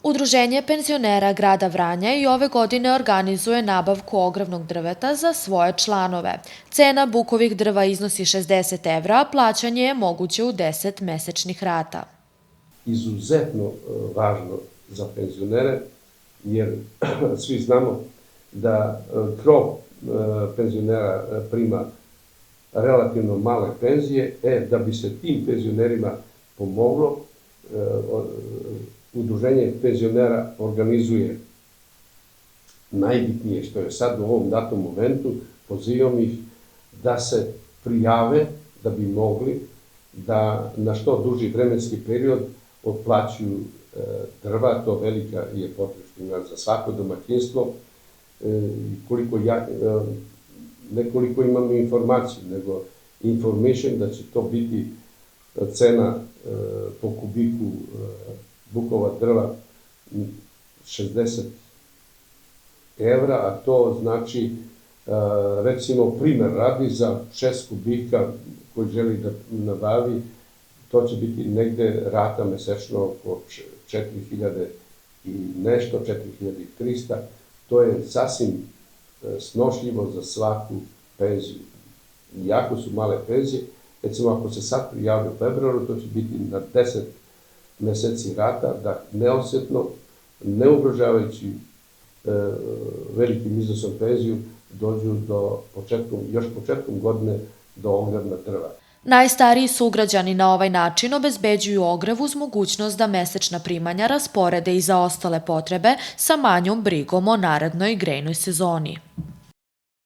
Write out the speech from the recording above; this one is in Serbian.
Udruženje penzionera grada Vranja i ove godine organizuje nabavku ogrevnog drveta za svoje članove. Cena bukovih drva iznosi 60 evra, a plaćanje je moguće u 10 mesečnih rata. Izuzetno važno za penzionere, jer svi znamo da gro penzionera prima relativno male penzije, da bi se tim penzionerima pomoglo, Udruženje penzionera organizuje najbitnije što je sad u ovom datom momentu, pozivam ih da se prijave da bi mogli da na što duži vremenski period otplaćuju drva, to velika je potrepština za svako domaćinstvo. Nekoliko imamo informaciju, nego information da će to biti cena po kubiku bukova drva 60 evra, a to znači, recimo, primer radi za 6 kubika koji želi da nabavi, to će biti negde rata mesečno oko 4000 i nešto, 4300, to je sasvim snošljivo za svaku penziju. Iako su male penzije, recimo ako se sad prijavi u februaru, to će biti na 10 meseci rata, da neosetno, ne ugrožavajući velikim iznosom penziju, dođu još početkom godine do ogrevna drva. Najstariji sugrađani na ovaj način obezbeđuju ogrev uz mogućnost da mesečna primanja rasporede i za ostale potrebe sa manjom brigom o narednoj grejnoj sezoni.